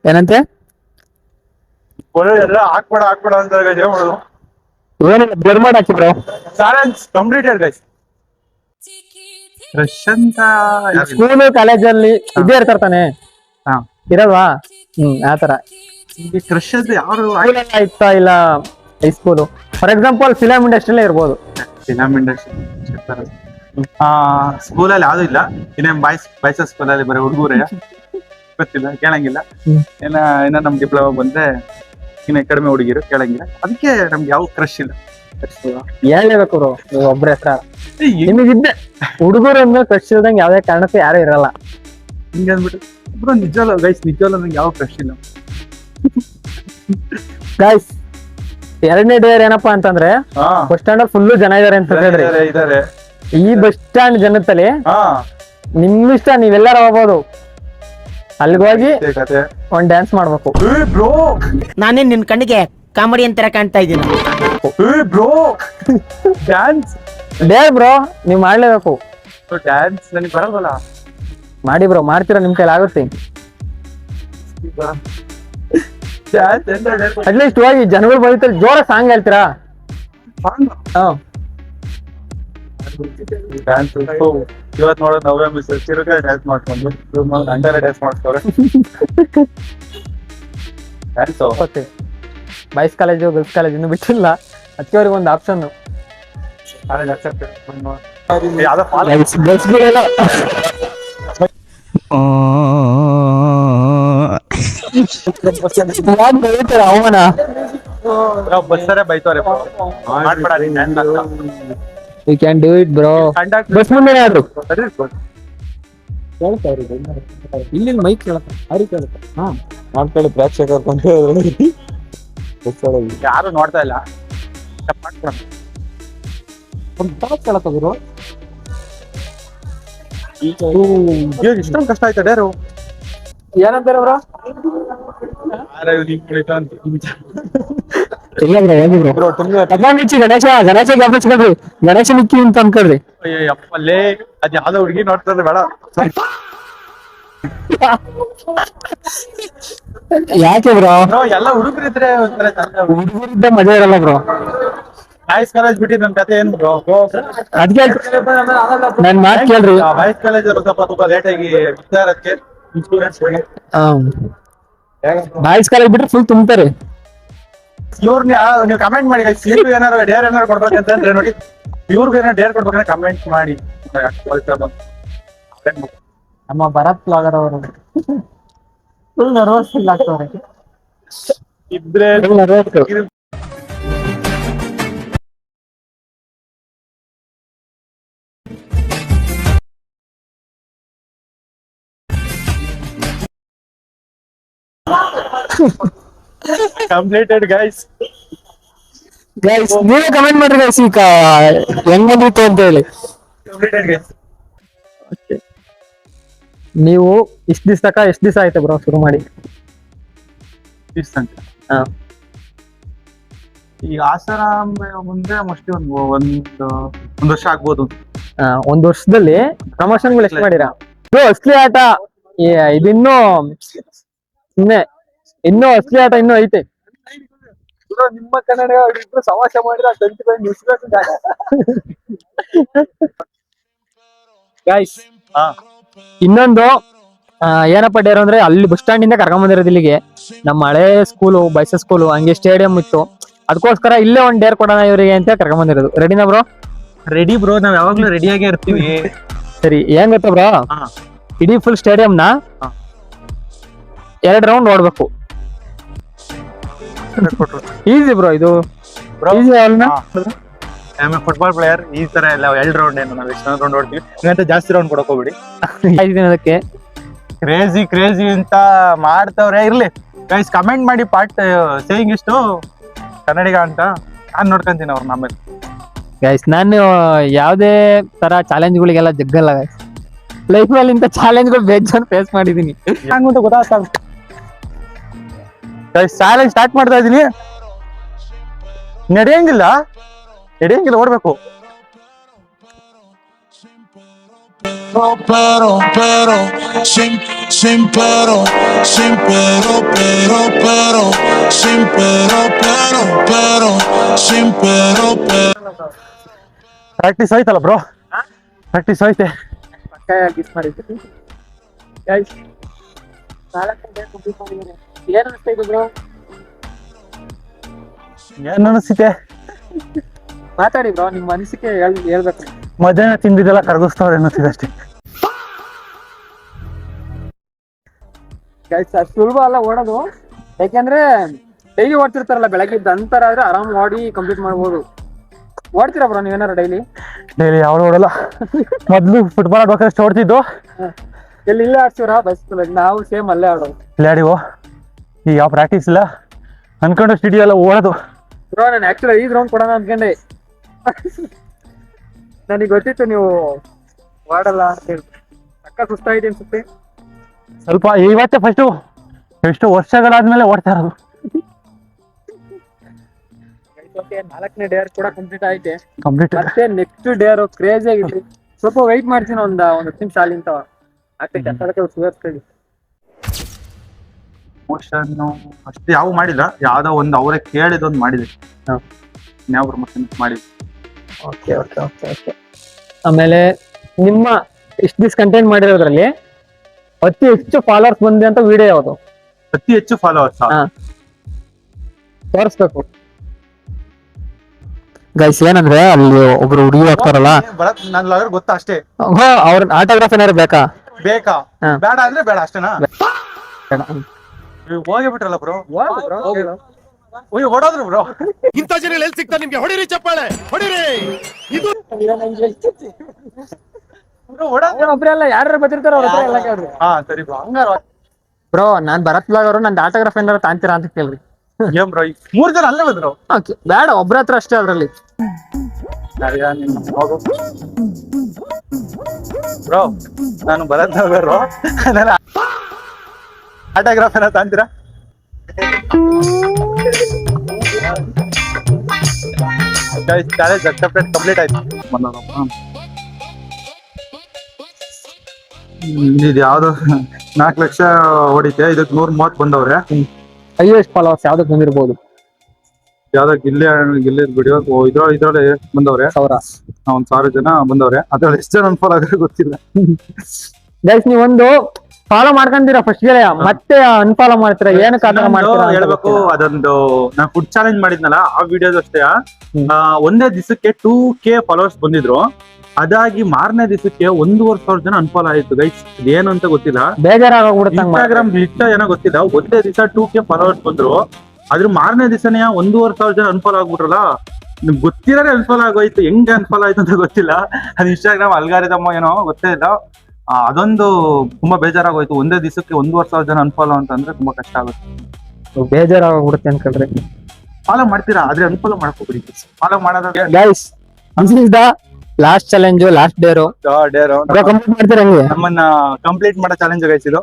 ಏನಂತೆ? ಎಲ್ಲ ಹಾಕ್ಬೇಡ ಅಂತ ಮಾಡೋದು. ಏನಿಲ್ಲ, ಬ್ಲರ್ ಮಾಡಿ ಹಾಕಿ bro. Challenge completed guys. Crush ಅಂತ ಸ್ಕೂಲು ಕಾಲೇಜಲ್ಲಿ ಇದ್ದೇ ಇರ್ತಾರ ತಾನೆ, ಇರಲ್ವಾ? ಆತರ ಕ್ರಶ್ ಅಂತ ಯಾರು ಇತ್ತ ಇಲ್ಲ ಹೈಸ್ಕೂಲು ಫಾರ್ ಎಕ್ಸಾಂಪಲ್ ಫಿಲಮ್ ಇಂಡಸ್ಟ್ರಿಯಲ್ಲೇ ಇರ್ಬೋದು. ಫಿಲಮ್ ಇಂಡಸ್ಟ್ರಿ ಸ್ಕೂಲಲ್ಲಿ ಯಾವ್ದು ಇಲ್ಲ. ಇನ್ನೇನ್ ಬಾಯ್ಸ್ ಸ್ಕೂಲಲ್ಲಿ ಬರೀ ಹುಡುಗರೇ, ಗೊತ್ತಿಲ್ಲ, ಕೇಳಂಗಿಲ್ಲ. ಇನ್ನ ನಮ್ ಡಿಪ್ಲೊಮಾ ಬಂದ್ರೆ ಇನ್ನ ಕಡಿಮೆ ಹುಡುಗಿರು, ಕೇಳಂಗಿಲ್ಲ. ಅದಕ್ಕೆ ನಮ್ಗೆ ಯಾವ ಕ್ರಶ್ ಇಲ್ಲ. ಹೇಳ್ಲೇಬೇಕು ಬ್ರೋ, ನೀವು ಒಬ್ರ ಹೆಸರ ನಿಮಗಿದ್ದೆ ಹುಡುಗರು ಅಂದ್ರೆ ಕ್ರಶ್ ಇಲ್ದಂಗೆ ಯಾವ್ದೇ ಕಾರಣಕ್ಕೂ ಯಾರು ಇರಲ್ಲ. ಹಿಂಗೆ ಅಂದ್ಬಿಟ್ಟು ಬ್ರೋ ನಿಜವಲ್ಲ ಗೈಸ್, ನಿಜವಲ್ಲ ನಂಗೆ ಯಾವ ಕ್ರಶ್ ಇಲ್ಲ. ಗೈಸ್ ಎರಡನೇ ಡೇರ್ ಏನಪ್ಪಾ ಅಂತಂದ್ರೆ ಬಸ್ ಸ್ಟ್ಯಾಂಡ್ ಫುಲ್ ಜನ ಇದಾರೆ ಅಂತ ಹೇಳ್ರಿ. ಇದಾರೆ ಈ ಬಸ್ ಸ್ಟ್ಯಾಂಡ್ ಜನತಲ್ಲಿ ನಿಮ್ ಇಷ್ಟ, ನೀವೆಲ್ಲಾರು ಹೋಗ್ಬೋದು. ಅಲ್ಲಿಗೆ ಹೋಗಿ ಒಂದ್ ಡ್ಯಾನ್ಸ್ ಮಾಡ್ಬೇಕು. ಬ್ರೋ ನಾನೇನ್ ನಿನ್ ಕಣ್ಣಿಗೆ ಕಾಮಿಡಿ ಅಂತರ ಕಾಣ್ತಾ ಇದ್ದೀನಿ. ಬ್ರೋ ಡ್ಯಾನ್ಸ್ ಡೇರ್ ಬ್ರೋ, ನೀವ್ ಮಾಡ್ಲೇಬೇಕು. ಡ್ಯಾನ್ಸ್ ನನಗೆ ಬರಲ್ವಲ್ಲ. ಮಾಡಿ ಬ್ರೋ, ಮಾಡ್ತೀರಾ, ನಿಮ್ ಕೈಲಿ ಆಗುತ್ತೆ. ಅಟ್ಲೀಸ್ಟ್ ಹೋಗಿ ಜನಗಳು ಬರೀತಾರೆ, ಜೋರ ಸಾಂಗ್ ಹೇಳ್ತೀರಾ? ಡ್ಯಾನ್ಸ್ ಇವತ್ತು ನೋಡೋದು ನವ್ಯ ಮಿಸ್ ಚಿರುಕಾಯಿ ಡ್ಯಾನ್ಸ್ ಮಾಡ್ಕೊಂಡು ಅಂಡರ್ ಡ್ಯಾನ್ಸ್ ಮಾಡ್ತಾರೆ. Dance boys college girls college ಇನ್ನು ಬಿಟ್ಟಿಲ್ಲ, ಅದಕ್ಕೆ ಅವ್ರಿಗೆ ಒಂದು ಆಪ್ಷನ್. ಅವಮಾನ ಬಸ್ಸರೇ ಬೈತವ್ರೆ, ಮಾಡ್ಬೇಡ ನೀನ್ ಡ್ಯಾನ್ಸ್ ಅಂತ. You can do it bro. ಬಸ್ ಮುಂದೆ ಆದ್ರು ಇಲ್ಲಿ ಮೈಕ್ ಕೇಳತ್ತ, ಅವ್ರಿಗೆ ಕೇಳುತ್ತೆ. ಮಾಡ್ಕೊಳ್ಳಿ ಪ್ರೇಕ್ಷಕರು ಯಾರು ನೋಡ್ತಾ ಇಲ್ಲ. ಕೇಳತ್ತ ಗುರು. ಇಷ್ಟೊಂದು ಕಷ್ಟ ಆಯ್ತಾ ಡೇರು? ಏನಂತಾರೆ ಬ್ರೋ? ಗಣೇಶ ಜ್ಞಾಪಿಸ್ಕೊಳ್ರಿ, ಗಣೇಶ ನಿಕ್ಕಿ ಅಂತ ಅನ್ಕೊಳ್ರಿ. ಅಪ್ಪಲ್ಲೇ ಅದ್ ಯಾವ್ದೋ ಹುಡುಗಿ ನೋಡ್ತಾರೆ, ಬೇಡ. ಯಾಕೆ ಬ್ರೋ? ಎಲ್ಲ ಹುಡುಗರು ಇದ್ರೆ ಹುಡುಗರಿದ್ದ ಮಜಾ ಇರಲ್ಲ ಬ್ರೋ. ಬಾಯ್ಸ್ ಕಾಲೇಜ್ ಬಿಟ್ಟಿದ್ ನನ್ ಕತೆ ಏನ್ ಬ್ರೋ? ಅದಕ್ಕೆ ನನ್ ಮಾತು ಕೇಳ್ರಿ. ಬಾಯ್ಸ್ ಕಾಲೇಜ್ ಸ್ವಲ್ಪ ಲೇಟ್ ಆಗಿ ವಿಚಾರಕ್ಕೆ ಬಾಯ್ಸ್ ಕಾಲೇಜ್ ಬಿಟ್ರೆ ಫುಲ್ ತುಂಬ್ತಾರೆ. ಇವ್ರನ್ನ ನೀವು ಕಮೆಂಟ್ ಮಾಡಿ, ಏನಾರು ಡೇರ್ ಏನಾರು ಕೊಡ್ಬೇಕಂತಂದ್ರೆ ನೋಡಿ, ಇವ್ರಿಗೆ ಏನಾರು ಡೇರ್ ಕೊಡ್ಬೇಕಂದ್ರೆ ಕಮೆಂಟ್ ಮಾಡಿ. ನಮ್ಮ ಭರತ್ ಬ್ಲಾಗರ್ ಅವರು ಫುಲ್ ನರ್ವಸ್ ಫೀಲ್ ಆಗ್ತವ್ರೆ. ಇದ್ರೆ ಕಂಪ್ಲೀಟೆಡ್ ಗೈಸ್. ನೀವೇ ಕಮೆಂಟ್ ಮಾಡ್ರಿ ಗೈಸ್, ಈಗ ಹೆಂಗ್ ಬಂದಿತ್ತು ಅಂತ ಹೇಳಿ. Completed guys. ನೀವು ಎಷ್ಟು ದಿವಸ ಆಯ್ತು ಬ್ರೋ ಶುರು ಮಾಡಿ? ಈಗ ಆಸಾರಾಮ್ ಮುಂದೆ ಮೋಸ್ಟ್ಲಿ ಒಂದ್ ವರ್ಷ ಆಗ್ಬೋದು. ಒಂದ್ ವರ್ಷದಲ್ಲಿ ಪ್ರಮೋಷನ್ಗಳು ಎಷ್ಟು ಮಾಡಿರಾ? ಅಸಲಿ ಆಟ ಇದಿನ್ನೂ ಸುಮ್ನೆ, ಇನ್ನೂ ಅಸಲಿ ಆಟ ಇನ್ನೂ ಐತೆ. ನಿಮ್ಮ ಕನ್ನಡ ಇಬ್ರು ಸಮಾಸ ಮಾಡಿದ್ರೆ ಗೈಸ್ ಇನ್ನೊಂದು ಏನಪ್ಪ ಡೇರ್ ಅಂದ್ರೆ, ಅಲ್ಲಿ ಬಸ್ ಸ್ಟ್ಯಾಂಡ್ ಇಂದ ಕರ್ಕೊಂಡ್ ಬಂದಿರೋದು ಇಲ್ಲಿಗೆ. ನಮ್ಮ ಹಳೆ ಸ್ಕೂಲು ಬಾಯ್ಸ್ ಸ್ಕೂಲು ಹಂಗೆ ಸ್ಟೇಡಿಯಂ ಇತ್ತು, ಅದಕ್ಕೋಸ್ಕರ ಇಲ್ಲೇ ಒಂದ್ ಡೇರ್ ಕೊಡೋಣ ಇವರಿಗೆ ಅಂತ ಕರ್ಕೊಂಡ್ ಬಂದಿರೋದು. ರೆಡಿನಾ ಬ್ರೋ? ರೆಡಿ ಬ್ರೋ, ನಾವ್ ಯಾವಾಗ್ಲೂ ರೆಡಿಯಾಗೇ ಇರ್ತೀವಿ. ಸರಿ, ಏನ್ ಗೊತ್ತಾ ಬ್ರೋ, ಇಡೀ ಫುಲ್ ಸ್ಟೇಡಿಯಂನ 2 ರೌಂಡ್ ಓಡ್ಬೇಕು. ಈಸಿ ಬ್ರೋ, ಇದು ಫುಟ್ಬಾಲ್ ಪ್ಲೇಯರ್. ಈ ತರ ಎಲ್ಲ 2 ರೌಂಡ್ ಏನು, ನಾವ್ ಎಷ್ಟು ರೌಂಡ್ ಓಡ್ತೀವಿ, ನೀವಂತ ಜಾಸ್ತಿ ರೌಂಡ್ ಕೊಡಕ್ ಹೋಗ್ಬಿಡಿ. ಅದಕ್ಕೆ ಕ್ರೇಜಿ ಅಂತ ಮಾಡ್ತವ್ರೆ. ಇರ್ಲಿ ಗೈಸ್, ಕಮೆಂಟ್ ಮಾಡಿ ಪಾರ್ಟ್ ಸೇಯಿಂಗ್ ಇಷ್ಟು ಕನ್ನಡಿಗ ಅಂತ. ನಾನ್ ನೋಡ್ಕೊಂತೀನಿ ಅವ್ರನ್ನ ಆಮೇಲೆ. ಗೈಸ್ ನಾನು ಯಾವ್ದೇ ತರ ಚಾಲೆಂಜ್ಗಳಿಗೆಲ್ಲ ಜಗ್ಗಲ್ಲ ಗೈಸ್. ಲೈಫ್ ಅಲ್ಲಿ ಇಂತ ಚಾಲೆಂಜ್ಗಳು ಬೇಜಾನ್ ಫೇಸ್ ಮಾಡಿದೀನಿ. ಹಂಗಂತ ಗೊತ್ತಾಗ್ತಾ ಗೈಸ್, ಚಾಲೆಂಜ್ ಸ್ಟಾರ್ಟ್ ಮಾಡ್ತಾ ಇದೀನಿ. ನಡೆಯಂಗಿಲ್ಲ, ಓಡ್ಬೇಕು. Pero, sin pero, sin pero. Practice ಆಯ್ತಲ್ಲ ಬ್ರೋ? ಪ್ರಾಕ್ಟೀಸ್ ಆಯ್ತೆ. ಗಿಫ್ಟ್ ಮಾಡಿದ್ದೀನಿ ಗೈಸ್. ಏನ್ ಅನಿಸ್ತಾ ಇದೆ ಬ್ರೋ? ಏನ್ ಅನಿಸ್ತಿದೆ? ಮಾತಾಡಿ ಬ್ರೋ, ನಿಮ್ಮ ಅನಿಸಿಕೆ ಹೇಳ್ಬೇಕು. ಮಧ್ಯಾಹ್ನ ತಿಂದಿದ್ದೆಲ್ಲ ಕರಗಿಸ್ತಾವ್ರೆ ಅನ್ನಿಸ್ತಿದೆ ಅಷ್ಟೇ. ಅಷ್ಟು ಸುಲಭ ಅಲ್ಲ ಓಡೋದು, ಯಾಕೆಂದ್ರೆ ಡೈಲಿ ಓಡ್ತಿರ್ತಾರಲ್ಲ, ಬೆಳಗ್ಗೆ ಅಂತರ ಆದ್ರೆ ಆರಾಮ್ ಓಡಿ ಕಂಪ್ಲೀಟ್ ಮಾಡ್ಬೋದು. ಓಡ್ತೀರಾ ಬ್ರೋ ನೀವೇನಾರ ಡೈಲಿ? ಡೈಲಿ ಯಾವ್ದು ಓಡಲ್ಲ. ಮೊದ್ಲು ಫುಟ್ಬಾಲ್ ಆಡ್ಬೇಕಾದ್ರೆ ಓಡ್ತಿದ್ದು. ಎಲ್ಲಿ ಇಲ್ಲೇ ಆಡ್ತೀವ್ರಾ ಬಸ್? ನಾವು ಸೇಮ್ ಅಲ್ಲೇ ಆಡೋದು. ಲ್ಯಾಡಿವು ಈಗ ಯಾವ ಪ್ರಾಕ್ಟೀಸ್ ಇಲ್ಲ ಅನ್ಕೊಂಡು ಸ್ಟುಡಿಯೋ ಎಲ್ಲ ಓಡೋದು. ಬ್ರೋ ನಾನು ಆಕ್ಚುಲಿ 5 ರೌಂಡ್ ಕೊಡೋಣ ಅನ್ಕೊಂಡೆ. ನನಗೆ ಗೊತ್ತಿತ್ತು ನೀವು ಓಡಲ್ಲ ಅಂತ ಹೇಳಿ. ಅಕ್ಕ ಸುಸ್ತಾಗಿದೆ ಅನ್ಸುತ್ತೆ. ಸ್ವಲ್ಪ ಇವತ್ತೇ ಫಸ್ಟು ಎಷ್ಟು ವರ್ಷಗಳಾದ್ಮೇಲೆ ಓಡ್ತಾ ಇರೋದು. 4ನೇ ಡೇರ್ ಕೂಡ ಕಂಪ್ಲೀಟ್ ಆಯ್ತೆ. ಕಂಪ್ಲೀಟ್. ಮತ್ತೆ ನೆಕ್ಸ್ಟ್ ಡೇರ್ ಕ್ರೇಜಿ ಆಗಿತ್ತು. ಸ್ವಲ್ಪ ವೆಯ್ಟ್ ಮಾಡ್ತೀನಿ, ಒಂದ್ 10 ನಿಮಿಷ ಅಲ್ಲಿಂತ ಆಗ್ತೈತೆ. ಅದಕ್ಕೆ ಸುಧಾರಿಸ್ತೀವಿ. ಪ್ರಮೋಷನ್ ಅಷ್ಟು ಯಾವ ಮಾಡಿಲ್ಲ, ಯಾವ್ದೋ ಒಂದು ಅವರೇ ಕೇಳಿದೊಂದು ಮಾಡಿದ್ವಿ. ಯಾವ ಪ್ರಮೋಷನ್ ಮಾಡಿದ್ವಿ. Okay okay okay okay. ಆಮೇಲೆ ನಿಮ್ಮ ಇಷ್ಟು ದಿವಸ ಕಂಟೆಂಟ್ ಮಾಡಿರೋದ್ರಲ್ಲಿ ಅತಿ ಹೆಚ್ಚು ಫಾಲೋವರ್ಸ್ ಬಂದಿ ಅಂತ ವಿಡಿಯೋ ಯಾವುದು? ಅತಿ ಹೆಚ್ಚು ಫಾಲೋವರ್ಸ್ ತೋರಿಸ್ಬೇಕು ಗೈಸ್. ಏನಂದ್ರೆ ಅಲ್ಲಿ ಒಬ್ರು ಹುಡುಗಿ ಹೋಗ್ತಾರಲ್ಲ, ಭರತ್ ನನ್ ಲವರ್ ಗೊತ್ತಾ ಅಷ್ಟೇ. ಅವ್ರ ಆಟೋಗ್ರಾಫ್ ಏನಾರು ಬೇಕಾ? ಬೇಕಾ? ಬೇಡ ಅಂದ್ರೆ ಬೇಡ ಅಷ್ಟೇನಾ? ಹೋಗಿಬಿಟ್ರಲ್ಲ ಬ್ರೋ. ಓಡೋದ್ರು ಬ್ರೋ. ಇಂಥ ಜನ ಎಲ್ಲಿ ಸಿಗ್ತಾರೆ ನಿಮ್ಗೆ? ಹೊಡಿರಿ ಚಪ್ಪಾಳೆ, ಹೊಡಿರಿ. ಇದು ಒಬ್ರೆ ಅಲ್ಲ, ಯಾರು ಬರ್ತಿರ್ತಾರ ಅವ್ರ ಹತ್ರ ಎಲ್ಲ ಕೇಳ್ರಿ. ಹಾ ಸರಿ ಬ್ರೋ. ಹಂಗಾರ ಬ್ರೋ ನಾನ್ ಭರತ್ ಬ್ಲಾಗ್ ಅವರು ನಂದು ಆಟೋಗ್ರಾಫ್ ಏನಾರು ತಾಂತೀರಾ ಅಂತ ಕೇಳ್ರಿ. ಏನ್ ಬ್ರೋ 3 ಜನ ಅಲ್ಲೇ ಬಂದ್ರು? ಬೇಡ, ಒಬ್ರ ಹತ್ರ ಅಷ್ಟೇ ಅದ್ರಲ್ಲಿ. ಬ್ರೋ ನಾನು ಭರತ್ ಅವರು ಆಟೋಗ್ರಾಫ್ ಏನ ತಾಂತೀರಾ? ಚಾಲೆಂಜ್ ಅಕ್ಸೆಪ್ಟೆಡ್, ಕಂಪ್ಲೀಟ್ ಆಯ್ತು. ಇದು ಯಾವ್ದು 4 ಲಕ್ಷ ಹೊಡಿತೆ, ಇದಕ್ಕೆ 130 ಬಂದವ್ರೆ. ಹೈಯೆಸ್ಟ್ ಫಾಲೋವರ್ಸ್ ಯಾವ್ದಕ್ ಬಂದಿರ್ಬೋದು? ಯಾವ್ದೋ ಗಿಲ್ಲಿ ವಿಡಿಯೋ ಇದ್ರಲ್ಲಿ ಬಂದವ್ರೆ 1000 ಜನ ಬಂದವ್ರೆ. ಅದ್ರಲ್ಲಿ ಎಷ್ಟು ಜನ ಅನ್ಫಾಲೋ ಆದ್ರೆ ಗೊತ್ತಿಲ್ಲ. ಗೈಸ್ ನೀವೊಂದು ಫಾಲೋ ಮಾಡ್ಕೊಂತೀರಾ ಫಸ್ಟ್ ಗೆ, ಮತ್ತೆ ಅನ್ಫಾಲೋ ಮಾಡ್ತೀರಾ, ಏನಕ್ಕೆ ಆತರ ಮಾಡ್ತೀರಾ ಹೇಳ್ಬೇಕು. ಅದೊಂದು ನಾನು ಫುಡ್ ಚಾಲೆಂಜ್ ಮಾಡಿದ್ನಲ್ಲ, ಆ ವಿಡಿಯೋದ ಅಷ್ಟೇ ಒಂದೇ ದಿವಸಕ್ಕೆ 2K ಫಾಲೋವರ್ಸ್ ಬಂದಿದ್ರು. ಅದಾಗಿ ಮಾರನೇ ದಿವಸಕ್ಕೆ 1,500 ಜನ ಅನ್ಫಾಲೋ ಆಯ್ತು ಗೈಸ್. ಏನು ಅಂತ ಗೊತ್ತಿಲ್ಲ, ಬೇಜಾರಾಗ್ಬಿಡುತ್ತೆ. ಇನ್ಸ್ಟಾಗ್ರಾಮ್ ಲಿಸ್ಟ್ ಏನೋ ಗೊತ್ತಿಲ್ಲ. ಒಂದೇ ದಿವಸ 2K ಫಾಲೋವರ್ಸ್ ಬಂದ್ರು, ಅದ್ರ ಮಾರನೇ ದಿವಸನೇ 1,500 ಜನ ಅನ್ಫಾಲೋ ಆಗ್ಬಿಟ್ರಲ್ಲ. ನಿಮ್ಗೆ ಗೊತ್ತಿರೋದೇ ಅನ್ಫಾಲೋ ಆಗೋಯ್ತು. ಹೆಂಗೆ ಅನ್ಫಾಲೋ ಆಯ್ತು ಅಂತ ಗೊತ್ತಿಲ್ಲ. ಅದು ಇನ್ಸ್ಟಾಗ್ರಾಮ್ ಅಲ್ಗಾರಿದಮ್ ಏನೋ ಗೊತ್ತೇ ಇಲ್ಲ. ಅದೊಂದು ತುಂಬಾ ಬೇಜಾರಾಗೋಯ್ತು. ಒಂದೇ ದಿವಸಕ್ಕೆ 1,500 ಜನ ಅನ್ಫಾಲೋ ಅಂತಂದ್ರೆ ತುಂಬಾ ಕಷ್ಟ ಆಗುತ್ತೆ, ಬೇಜಾರಾಗ್ಬಿಡುತ್ತೆ ಅನ್ಕೊಳ್ರಿ. ಫಾಲೋ ಮಾಡ್ತೀರಾ ಆದ್ರೆ ಅನ್ಫಾಲೋ ಮಾಡ್ಕೋಬಿಡಿ. ಫಾಲೋ ಮಾಡೋದ್ರೆ guys this is the last challenge, last dare. Complete ಮಾಡ್ತೀರಾ ಹೆಂಗೆ? ನಮ್ಮನ್ನ ಕಂಪ್ಲೀಟ್ ಮಾಡೋ ಚಾಲೆಂಜ್ ಗೈಸ್ ಇದು.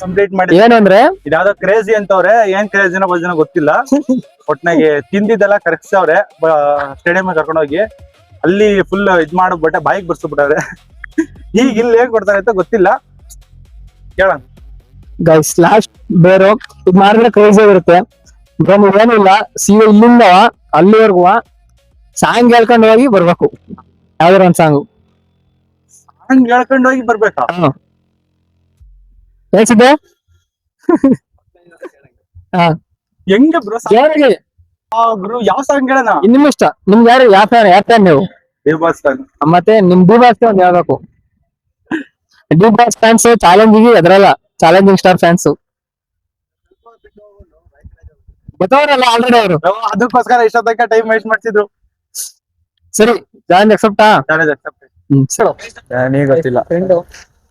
ಕಂಪ್ಲೀಟ್ ಮಾಡಿ. ಏನು ಅಂದ್ರೆ ಇದಾವ್ದೋ ಕ್ರೇಜಿ ಅಂತವ್ರೆ, ಏನ್ ಕ್ರೇಜಿನ ಜನ ಗೊತ್ತಿಲ್ಲ. ಒಟ್ನಾಗೆ ತಿಂದಿದ್ದೆಲ್ಲ ಕರೆಕ್ಸವ್ರೆ. ಸ್ಟೇಡಿಯಂ ಕರ್ಕೊಂಡೋಗಿ ಅಲ್ಲಿ ಫುಲ್ ಇದ್ ಮಾಡ್ಬಿಟ್ಟೆ, ಬಾಯಿಗೆ ಬರ್ಸ್ಬಿಟ್ಟಾರೆ. ಈಗ ಇಲ್ಲಿ ಹೇಗ್ ಕೊಡ್ತಾರೆ ಅಂತ ಗೊತ್ತಿಲ್ಲ, ಕೇಳೋಣ. ಗೈಸ್ ಲಾಸ್ಟ್ ಬೇರು ಇದು ಮಾಡಿದ್ರೆ ಕ್ರೇಜಿ ಆಗಿರುತ್ತೆ. ಏನಿಲ್ಲ, ಸೀದಾ ಇಲ್ಲಿಂದ ಅಲ್ಲಿವರೆಗೂ ಸಾಂಗ್ ಹೇಳ್ಕೊಂಡು ಹೋಗಿ ಬರ್ಬೇಕು. ಯಾವ್ದಾರ ಒಂದ್ ಸಾಂಗು ಹಂಗ್ ಹೇಳ್ಕೊಂಡು ಹೋಗಿ ಬರ್ಬೇಕಾ? ಹೇಳ್ಸಿದ್ದೆ ಹೆಂಗ ಬ್ರೋ? ಗುರು ಯಾವ ಸಾಂಗ್ ಹೇಳೋಣ? ನಿಮ್ ಇಷ್ಟ. ನಿಮ್ಗೆ ಯಾರು ಯಾವ ಫ್ಯಾನ್ ನೀವು? ದೇವಬಾಸ್ ಸಾಂಗ್. ಮತ್ತೆ ನಿಮ್ ಡಿ-ಬಾಸ್ ಒಂದ್ ಹೇಳ್ಬೇಕು. ಡಿ-ಬಾಸ್ ಫ್ಯಾನ್ಸ್ ಚಾಲೆಂಜಿಂಗ್ ಅದ್ರಲ್ಲ, ಚಾಲೆಂಜಿಂಗ್ ಸ್ಟಾರ್ ಫ್ಯಾನ್ಸ್ ಗೊತ್ತವ್ರಲ್ಲ ಆಲ್ರೆಡಿ ಅವರು. ಅದಕ್ಕೋಸ್ಕರ ಇಷ್ಟೊತ್ತಕ ಟೈಮ್ ವೇಸ್ಟ್ ಮಾಡ್ತಿದ್ರು. ಸರಿ ಚಾಲೆಂಜ್ ಅಕ್ಸೆಪ್ಟಾ? Challenge accept. ನನಗೆ ಗೊತ್ತಿಲ್ಲ,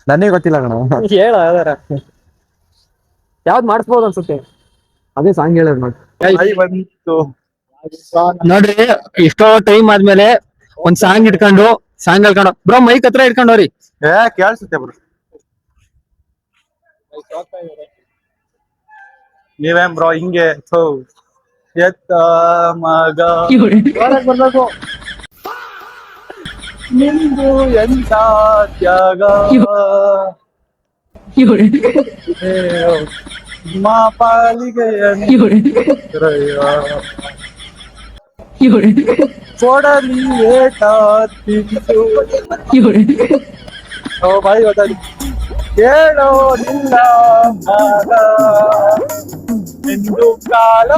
ನನಗೆ ಗೊತ್ತಿಲ್ಲ ಕಣ. ಹೇಳ ಯಾವ್ದು ಮಾಡಿಸ್ಬೋದು ಅನ್ಸುತ್ತೆ? ಅದೇ ಸಾಂಗ್ ಹೇಳೋದು ನೋಡಿ. ನೋಡ್ರಿ, ಎಷ್ಟೋ ಟೈಮ್ ಆದ್ಮೇಲೆ ಒಂದ್ ಸಾಂಗ್ ಇಟ್ಕೊಂಡು ಬ್ರೋ ಮೈಕ್ ಹತ್ರ ಇಟ್ಕೊಂಡವ್ರಿ. ಕೇಳಿಸುತ್ತೆ ಬ್ರೋ. ನೀವೇನ್ ಬ್ರೋ ಹಿಂಗೆ ಎತ್ತ ಮಗ ಬರ್ಬೇಕು. ನಿಂದು ಎಂತ ತ್ಯಾಗ ಮಾ ಪಾಲಿಗೆ ಕೊಡಲಿ ಏಟ ತಿಂದು ಬಾಯಿ ಗೊತ್ತಾಗಿ ಕೇಳೋ ನಿಲ್ಲ ಮಗ ಎಂದು ಕಾಲ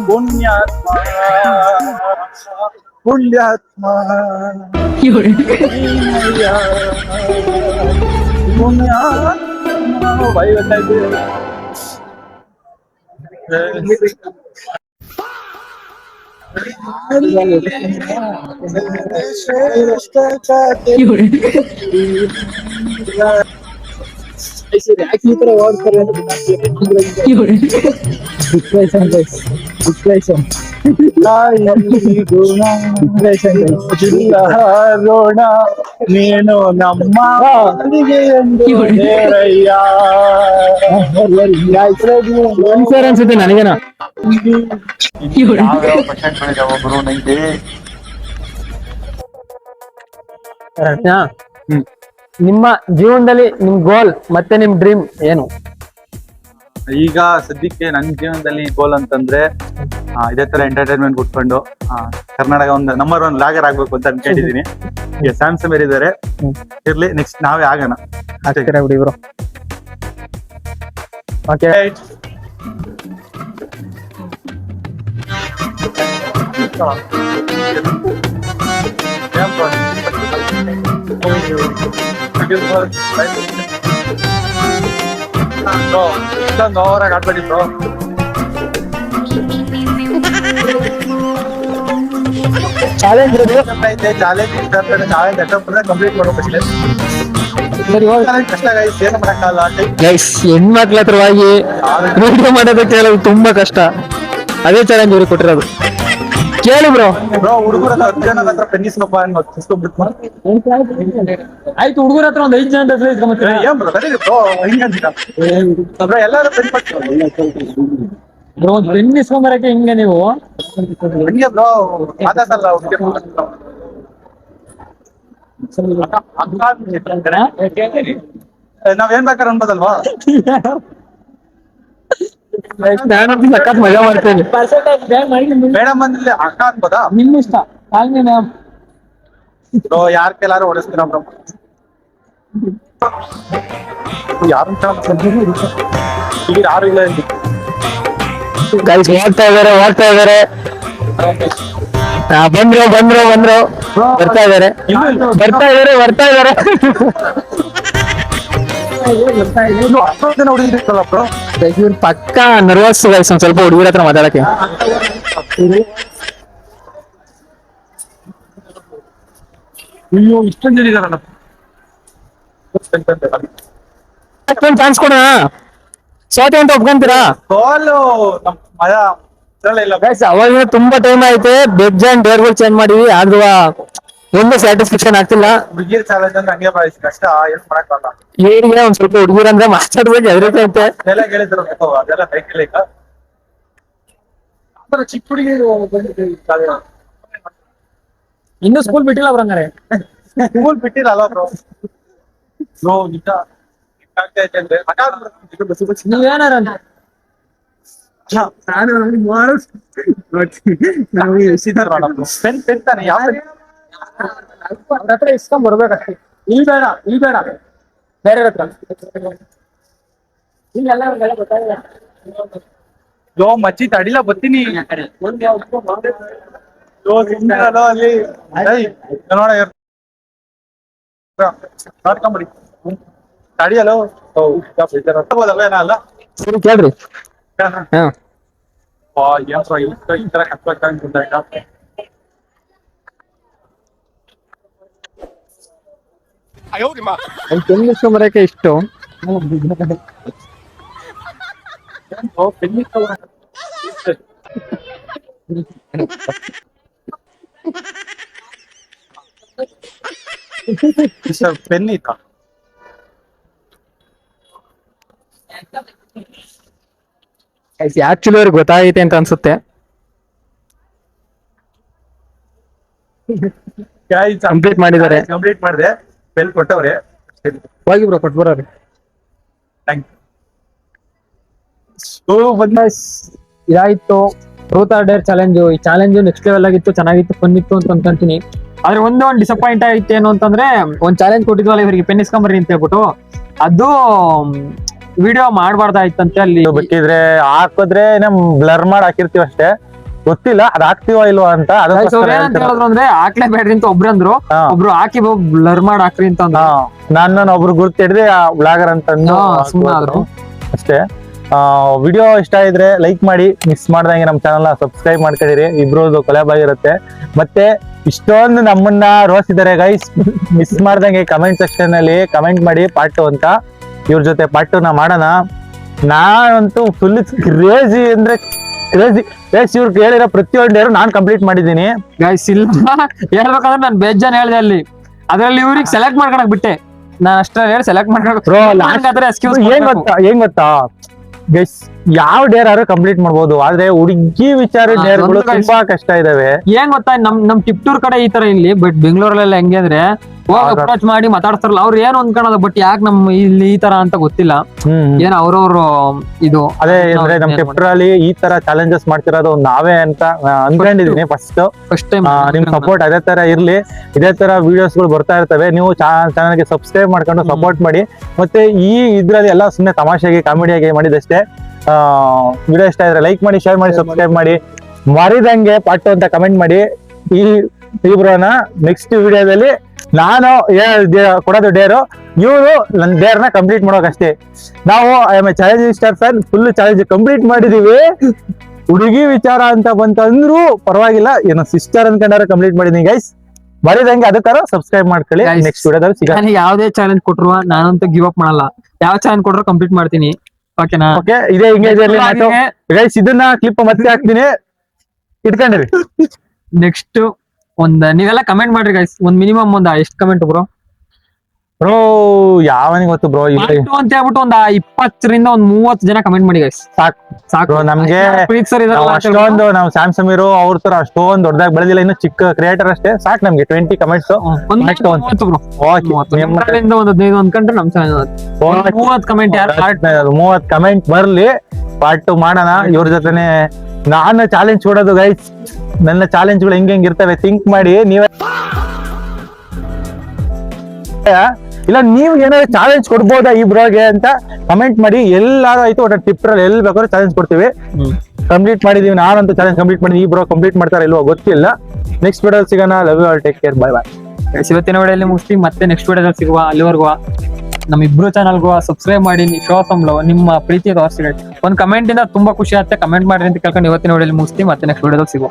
ಪುಣ್ಯಾತ್ಮ ಪುಣ್ಯಾತ್ಮ ಪುಣ್ಯಾತ್ಮ ಬೈ ಗೊತ್ತಾಯ್ತು. ರೋಣ ನೀನು ನಮ್ಮ ಮನೆಗೆ ಎಂದು ಹೇಳಯ್ಯ. ಸರ್ ಅನ್ಸುತ್ತೆ ನನಗೇನ. ಒಬ್ರು ನಂಗೆ ನಿಮ್ಮ ಜೀವನದಲ್ಲಿ ನಿಮ್ ಗೋಲ್ ಮತ್ತೆ ನಿಮ್ ಡ್ರೀಮ್ ಏನು? ಈಗ ಸದ್ಯಕ್ಕೆ ನನ್ನ ಜೀವನದಲ್ಲಿ ಗೋಲ್ ಅಂತಂದ್ರೆ ಇದೇ ತರ ಎಂಟರ್ಟೈನ್ಮೆಂಟ್ ಕೊಟ್ಕೊಂಡು ಕರ್ನಾಟಕ ಒಂದು ನಂಬರ್ 1 ಲಾಗರ್ ಆಗ್ಬೇಕು ಅಂತ ಅನ್ಕೊಂಡಿದೀನಿ. ಈಗ ಸ್ಯಾಮ್ಸಂಗ್ ಇದ್ದಾರೆ, ಇರ್ಲಿ ನೆಕ್ಸ್ಟ್ ನಾವೇ ಆಗೋಣ. ಆಗ್ತೀರಾ ಬಿಡಿ ಇವ್ರು. ಓಕೆ ಇಷ್ಟೊಂದು ಓವರಾಗಿ ಆಡ್ಬೇಡಿ ಬ್ರೋ. ಚಾಲೆಂಜ್ ಚಾಲೆಂಜ್ ಕಂಪ್ಲೀಟ್ ಮಾಡ್ಬೇಕಷ್ಟೇ. ಕಷ್ಟ ಗೈಸ್, ಏನು ಮಾಡಕ್ಕಾಗಲ್ಲ. ಗೈಸ್ ಹೆಣ್ಮಕ್ಳ ಹತ್ರ ಹೋಗಿ ವಿಡಿಯೋ ಮಾಡೋದಕ್ಕೆ ಹೇಳೋದು ತುಂಬಾ ಕಷ್ಟ. ಅದೇ ಚಾಲೆಂಜ್ ಇವ್ರಿಗೆ ಕೊಟ್ಟಿರೋದು. ಕೇಳಿ ಬ್ರೋ. ಬ್ರೋ ಹುಡುಗರ 10 ಜನ ಹತ್ರ ಪೆನ್ನಿಸ್ಕೊಪ್ಪ ಅನ್ನೋದು ಆಯ್ತು, ಹುಡುಗರ ಹತ್ರ ಒಂದು 5 ಜನ ಏನ್ ಬ್ರೋ ಕರೀರಿ ಬ್ರೋ, ಹಿಂಗಂತ ಬ್ರೋ ಎಲ್ಲರೂ ಪೆನ್ ಬ್ರೋ ಒಂದು ಪೆನ್ ಇಸ್ಕೊಂಬರಕ್ಕೆ ಹಿಂಗೆ ನೀವು ಹಂಗೆ ಬ್ರೋ ಮಾತಾಡಲ್ಲ. ನಾವೇನ್ ಬೇಕಾದ್ರೆ ಅನ್ಬೋದಲ್ವಾ? ನಾನು ಸಖತ್ ಮಜಾ ಮಾಡ್ತೇನೆ. ಮೇಡಮ್ ಬಂದಿಲ್ಲ ಅಕ್ಕ ಅನ್ಬೋದಾ? ನಿಮ್ ಇಷ್ಟ. ಬ್ರೋ ಯಾರ್ ಕೆಲಾರು ಓಡಿಸ್ತೀರ ಬ್ರೋ? ಯಾರು ಈಗ ಯಾರು ಇಲ್ಲ ಇಲ್ಲಿ. ಗೈಸ್ ಓಡ್ತಾ ಇದಾರೆ. ಬಂದ್ರು ಬರ್ತಾ ಇದಾರೆ. ಅಷ್ಟೊಂದು ಜನ ಹುಡುಗಿರ್ತಾರಲ್ಲ ಬ್ರೋ. ಇವ್ರು ಪಕ್ಕ ನರ್ವಸ್ ಗೈಸ್ ಒಂದ್ ಸ್ವಲ್ಪ ಹುಡುಗರ ಹತ್ರ ಮಾತಾಡಕ್ಕೆ. ಅಯ್ಯೋ ಇಷ್ಟೊಂದು ಜನ ಇದಾರಲ್ಲ. ಚಾನ್ಸ್ ಕೊಡೋಣ. ಸೋತೆ ಅಂತ ಒಪ್ಕೊಂತೀರಾ? ಬಾಲು ಮಜಾ ಇಲ್ಲ ಗೈಸ್ ಅವಾಗ ತುಂಬಾ ಟೈಮ್ ಐತೆ. ಬೆಡ್ ಅಂಡ್ ಡೇರ್ಗಳು ಚೇಂಜ್ ಮಾಡಿವಿ, ಆದ್ರೂ ಒಂದು ಸ್ಯಾಟಿಸ್ಫ್ಯಾಕ್ಷನ್ ಆಗ್ತಿಲ್ಲ. ಹುಡುಗಿರ್ ಚಾಲೆಂಜ್ ಅಂದ್ರೆ ಹಂಗೆ ಬಾಯ್ಸ್ ಕಷ್ಟ, ಏನ್ ಮಾಡಕ್ಕಾಗಲ್ಲ. ಏನಿಗೆ ಒಂದ್ ಸ್ವಲ್ಪ ಹುಡುಗರು ಅಂದ್ರೆ ಮಾತಾಡ್ಬೇಕು ಎದುರೈತೆ. ಎಲ್ಲ ಹೇಳಿದ್ರು ಅದೆಲ್ಲ ಬೇಕಿಲ್ಲ. ಈಗ ಚಿಕ್ಕ ಹುಡುಗಿ ಇನ್ನು ಸ್ಕೂಲ್ ಬಿಟ್ಟಿಲ್ಲ ಅವ್ರಂಗಾರೆ. ಸ್ಕೂಲ್ ಬಿಟ್ಟಿರಲ್ಲ ಬ್ರೋ. ಬ್ರೋ ನಿಜ ಅಂದ್ರೆ ನೀವೇನಾರ ಪೆನ್ ಪೆನ್ ತಾನೆ ಯಾವ ಅವ್ರ ಹತ್ರ ಇಸ್ಕೊಂಡ್ ಬರ್ಬೇಕಷ್ಟೇ. ಇಲ್ಲಿ ಬೇಡ ಬೇರೆ ಹತ್ರ. ಇಲ್ಲೆಲ್ಲ ಗೊತ್ತಾಗಿಲ್ಲ. ಯೋ ಮಚ್ಚಿ ತಡಿಲ ಬರ್ತೀನಿ. ಅಲ್ಲಿ ನೋಡ್ಕೊಂಬಿಡಿ ತಡಿಯಲ್ಲ. ಅಲ್ಲ ಸರಿ ಕೇಳ್ರಿ. ಈ ತರ ಕಟ್ಬೇಕಾಗ ಪೆನ್ ಇಸ್ಕೊಂಬರಕ್ಕೆ ಇಷ್ಟು ಪೆನ್ ಇತ್ತ. ಆಕ್ಚುಲಿ ಅವ್ರಿಗೆ ಗೊತ್ತಾಗೈತೆ ಅಂತ ಅನ್ಸುತ್ತೆ. ಕಂಪ್ಲೀಟ್ ಮಾಡಿದ್ದಾರೆ. ಕಂಪ್ಲೀಟ್ ಮಾಡಿದೆ, ಪೆನ್ ಕೊಟ್ಟವ್ರೆ. ಹೋಗಿ ಬ್ರೋ ಕೊಟ್ಬರೋರಿ. ಇದಾಯ್ತು ಟ್ರೂತ್ ಆರ್ ಡೇರ್ ಚಾಲೆಂಜ್. ಈ ಚಾಲೆಂಜ್ ನೆಕ್ಸ್ಟ್ ಲೆವೆಲ್ ಆಗಿತ್ತು, ಚೆನ್ನಾಗಿತ್ತು, ಫನ್ ಇತ್ತು ಅಂತ ಅನ್ಕೊಂತೀನಿ. ಆದ್ರೆ ಒಂದು ಡಿಸಪಾಯಿಂಟ್ ಆಯ್ತು ಏನು ಅಂತಂದ್ರೆ, ಒಂದ್ ಚಾಲೆಂಜ್ ಕೊಟ್ಟಿದ್ವಲ್ಲ ಇವರಿಗೆ ಪೆನ್ ಇಸ್ಕೊಂಬರ್ರಿ ಅಂತ ಹೇಳ್ಬಿಟ್ಟು, ಅದು ವಿಡಿಯೋ ಮಾಡಬಾರ್ದಾಯ್ತಂತೆ ಅಲ್ಲಿ. ಬೇಕಿದ್ರೆ ಹಾಕಿದ್ರೆ ಬ್ಲರ್ ಮಾಡಿ ಹಾಕಿರ್ತೀವಿ ಅಷ್ಟೇ, ಗೊತ್ತಿಲ್ಲ ಅದ್ ಹಾಕ್ತಿವ ಇಲ್ವಾ ಅಂತ. ಅವ್ರು ಏನಂತ ಹೇಳಿದ್ರು ಅಂದ್ರೆ ಹಾಕ್ಲೇಬೇಡ್ರಿ ಅಂತ ಒಬ್ರು ಅಂದ್ರು, ಒಬ್ರು ಹಾಕಿ ಬ್ಲರ್ ಮಾಡಿ ಹಾಕ್ರಿ ಅಂತ ಅಂದ್ರು. ನಾನು ಒಬ್ರು ಗುರ್ತು ಹಿಡ್ದೆ ಬ್ಲಾಗರ್ ಅಂತ ಸುಮ್ಮನೆ ಆದ್ರು ಅಷ್ಟೇ. ವಿಡಿಯೋ ಇಷ್ಟ ಇದ್ರೆ ಲೈಕ್ ಮಾಡಿ, ಮಿಸ್ ಮಾಡ್ದಂಗೆ ನಮ್ಮ ಚಾನಲ್ ನ ಸಬ್ಸ್ಕ್ರೈಬ್ ಮಾಡ್ಕೊಂಡಿರಿ. ಇಬ್ರದ್ದು ಕೊಲಾಬ್ ಆಗಿರುತ್ತೆ. ಮತ್ತೆ ಇಷ್ಟೊಂದು ನಮ್ಮನ್ನ ರೋಸಿದ್ದಾರೆ ಗೈಸ್, ಮಿಸ್ ಮಾಡ್ದಂಗೆ ಕಮೆಂಟ್ ಸೆಕ್ಷನ್ ಅಲ್ಲಿ ಕಮೆಂಟ್ ಮಾಡಿ ಪಾರ್ಟ್ 2 ಅಂತ. ಇವ್ರ ಜೊತೆ ಪಾರ್ಟ್ 2 ಮಾಡೋಣ. ನಾನಂತೂ ಫುಲ್ ಕ್ರೇಜಿ ಅಂದ್ರೆ ಕ್ರೇಜಿ. ಇವ್ರು ಹೇಳಿರೋ ಪ್ರತಿಯೊಂದು ಡೇರು ನಾನ್ ಕಂಪ್ಲೀಟ್ ಮಾಡಿದ್ದೀನಿ ಗೈಸ್. ಇಲ್ಲ ಹೇಳ್ಬೇಕಂದ್ರೆ ನಾನು ಬೇಜಾನ್ ಹೇಳ್ದೆ ಅಲ್ಲಿ, ಅದ್ರಲ್ಲಿ ಇವ್ರಿಗೆ ಸೆಲೆಕ್ಟ್ ಮಾಡ್ಕೊಳಕ್ ಬಿಟ್ಟೆ. ನಾನ್ ಅಷ್ಟ್ರಲ್ಲಿ ಹೇಳಿ ಸೆಲೆಕ್ಟ್ ಏನ್ ಗೊತ್ತಾ ಗೈಸ್, ಯಾವ ಡೇರ್ ಆದ್ರೂ ಕಂಪ್ಲೀಟ್ ಮಾಡ್ಬೋದು, ಆದ್ರೆ ಹುಡುಗಿ ವಿಚಾರ ಡೇರ್ಗಳು ತುಂಬಾ ಕಷ್ಟ ಇದಾವೆ. ಏನ್ ಗೊತ್ತಾ, ನಮ್ ಟಿಪ್ಟೂರ್ ಕಡೆ ಈ ತರ ಇಲ್ಲಿ, ಬಟ್ ಬೆಂಗಳೂರಲ್ಲೆಲ್ಲ ಹೆಂಗೆ ಅಂದ್ರೆ ಅಪ್ರೋಚ್ ಮಾಡಿ ಮಾತಾಡ್ತಾರಲ್ಲ, ಅವ್ರು ಏನ್ ಅನ್ಕೊಳ್ಳೋದು, ಬಟ್ ಯಾಕೆ ನಮ್ ಇಲ್ಲಿ ಈ ತರ ಅಂತ ಗೊತ್ತಿಲ್ಲ. ಏನ್ ಅವ್ರವ್ರು ಇದು ಅದೇ ಅಂದ್ರೆ ನಮ್ ಟಿಪ್ಟೂರ್ ಅಲ್ಲಿ ಈ ತರ ಚಾಲೆಂಜಸ್ ಮಾಡ್ತಿರೋದು ನಾವೇ ಅಂತ ಅನ್ಕೊಂಡಿದೀನಿ ಫಸ್ಟ್ ಟೈಮ್. ನಿಮ್ ಸಪೋರ್ಟ್ ಅದೇ ತರ ಇರ್ಲಿ, ಇದೇ ತರ ವಿಡಿಯೋಸ್ ಗಳು ಬರ್ತಾ ಇರ್ತವೆ. ನೀವು ಚಾನಲ್ ಗೆ ಸಬ್ಸ್ಕ್ರೈಬ್ ಮಾಡ್ಕೊಂಡು ಸಪೋರ್ಟ್ ಮಾಡಿ. ಮತ್ತೆ ಈ ಇದ್ರಲ್ಲಿ ಎಲ್ಲ ಸುಮ್ಮನೆ ತಮಾಷೆಗೆ ಕಾಮಿಡಿಯಾಗಿ ಮಾಡಿದಷ್ಟೇ. ವಿಡಿಯೋ ಇಷ್ಟ ಇದ್ರೆ ಲೈಕ್ ಮಾಡಿ, ಶೇರ್ ಮಾಡಿ, ಸಬ್ಸ್ಕ್ರೈಬ್ ಮಾಡಿ. ಮರಿದಂಗೆ ಪಾರ್ಟ್ 2 ಅಂತ ಕಮೆಂಟ್ ಮಾಡಿ. ಈ ಬ್ರೋನ ನೆಕ್ಸ್ಟ್ ವಿಡಿಯೋದಲ್ಲಿ ನಾನು ಕೊಡೋದು ಡೇರು, ಇವರು ನನ್ನ ಡೇರ್ನ ಕಂಪ್ಲೀಟ್ ಮಾಡೋಕಷ್ಟೇ. ನಾವು I am A challenging star fan, full challenge complete ಮಾಡಿದೀವಿ. ಹುಡುಗಿ ವಿಚಾರ ಅಂತ ಬಂತಂದ್ರು ಪರವಾಗಿಲ್ಲ, ಏನೋ ಸಿಸ್ಟರ್ ಅನ್ಕೊಂಡಾರ ಕಂಪ್ಲೀಟ್ ಮಾಡಿದೀನಿ ಗೈಸ್. ಮರಿದಂಗೆ ಅದಕ್ಕಾರ ಸಬ್ಸ್ಕ್ರೈಬ್ ಮಾಡ್ಕೊಳ್ಳಿ. ನೆಕ್ಸ್ಟ್ ವಿಡಿಯೋದಲ್ಲಿ ಸಿಗ. ಯಾವ್ದೇ ಚಾಲೆಂಜ್ ಕೊಟ್ರು ನಾನಂತೂ ಗಿವ್ ಅಪ್ ಮಾಡಲ್ಲ. ಯಾವ ಚಾಲೆಂಜ್ ಕೊಟ್ರು ಕಂಪ್ಲೀಟ್ ಮಾಡ್ತೀನಿ. ಓಕೆನಾ? ಓಕೆ, ಇದೇ ಹಿಂಗೆ ಗೈಸ್. ಇದನ್ನ ಕ್ಲಿಪ್ ಮತ್ತೆ ಹಾಕ್ತೀನಿ, ಇಟ್ಕೊಂಡಿರಿ. ನೆಕ್ಸ್ಟ್ ನೀವೆಲ್ಲ ಕಮೆಂಟ್ ಮಾಡ್ರಿ ಗೈಸ್. ಮಿನಿಮಮ್ ಎಷ್ಟು ಕಮೆಂಟ್ ಬ್ರೋ? ಬ್ರೋ ಯಾವನಿಗೆ ಗೊತ್ತು ಬ್ರೋ, ಅಂತ ಹೇಳ್ಬಿಟ್ಟು 20ರಿಂದ 30 ಜನ ಕಮೆಂಟ್ ಮಾಡಿ ಗೈಸ್. ಸಾಕು ನಮ್ಗೆ. ಅಷ್ಟೊಂದು ನಾವು ಸ್ಯಾಮ್ ಸಮೀರ್ ಅವ್ರ ತರ ಅಷ್ಟೊಂದು ದೊಡ್ಡದಾಗಿ ಬೆಳೆದಿಲ್ಲ, ಇನ್ನು ಚಿಕ್ಕ ಕ್ರಿಯೇಟರ್ ಅಷ್ಟೇ. ಸಾಕು ನಮ್ಗೆ 20 ಕಮೆಂಟ್ಸ್. 15 ಕಂಡ್ರೆ ನಮ್ 30 ಕಮೆಂಟ್ 30 ಕಮೆಂಟ್ ಬರ್ಲಿ, ಪಾರ್ಟ್ 2 ಮಾಡೋಣ ಇವ್ರ ಜೊತೆನೆ. ನಾನು ಚಾಲೆಂಜ್ ಕೊಡೋದು ಗೈಸ್, ನನ್ನ ಚಾಲೆಂಜ್ಗಳು ಹೆಂಗ್ ಇರ್ತವೆ ಥಿಂಕ್ ಮಾಡಿ. ನೀವೇ ಇಲ್ಲ ನೀವು ಏನಾದ್ರು ಚಾಲೆಂಜ್ ಕೊಡ್ಬೋದಾ ಈ ಬ್ರೋಗೆ ಅಂತ ಕಮೆಂಟ್ ಮಾಡಿ. ಎಲ್ಲಾರು ಆಯ್ತು, ಒಟ್ಟು ಟಿಪ್ರಲ್ಲಿ ಎಲ್ಲಿ ಬೇಕಾದ್ರೂ ಚಾಲೆಂಜ್ ಕೊಡ್ತೀವಿ. ಕಂಪ್ಲೀಟ್ ಮಾಡಿದೀವಿ, ನಾನಂತೂ ಚಾಲೆಂಜ್ ಕಂಪ್ಲೀಟ್ ಮಾಡಿದೀವಿ. ಈ ಬ್ರೋ ಕಂಪ್ಲೀಟ್ ಮಾಡ್ತಾರ ಇಲ್ವೋ ಗೊತ್ತಿಲ್ಲ. ನೆಕ್ಸ್ಟ್ ವಿಡಿಯೋ ಸಿಗೋಣ. Love you all, take care, bye bye. ಇವತ್ತಿನ ವಿಡಿಯೋಲಿ ಮುಗಿಸಿ ಮತ್ತೆ ನೆಕ್ಸ್ಟ್ ವಿಡಿಯೋದಲ್ಲಿ ಸಿಗುವ. ಅಲ್ಲಿವರೆಗೂ ನಮ್ಮ ಇಬ್ರು ಚಾನಲ್ಗೂ ಸಬ್ಸ್ಕ್ರೈಬ್ ಮಾಡಿ, ಶೋ ಸಮ್ ಲವ್, ನಿಮ್ಮ ಪ್ರೀತಿ ತೋರಿಸಿ. ಒಂದು ಕಮೆಂಟ್ ಇಂದ ತುಂಬಾ ಖುಷಿ ಆಗುತ್ತೆ. ಕಮೆಂಟ್ ಮಾಡ್ರಿ ಅಂತ ಕೇಳ್ಕೊಂಡು ಇವತ್ತಿನ ವಿಡಿಯೋಲಿ ಮುಗಿಸ್ತೀವಿ. ಮತ್ತೆ ನೆಕ್ಸ್ಟ್ ವಿಡಿಯೋದಲ್ಲಿ ಸಿಗುವ.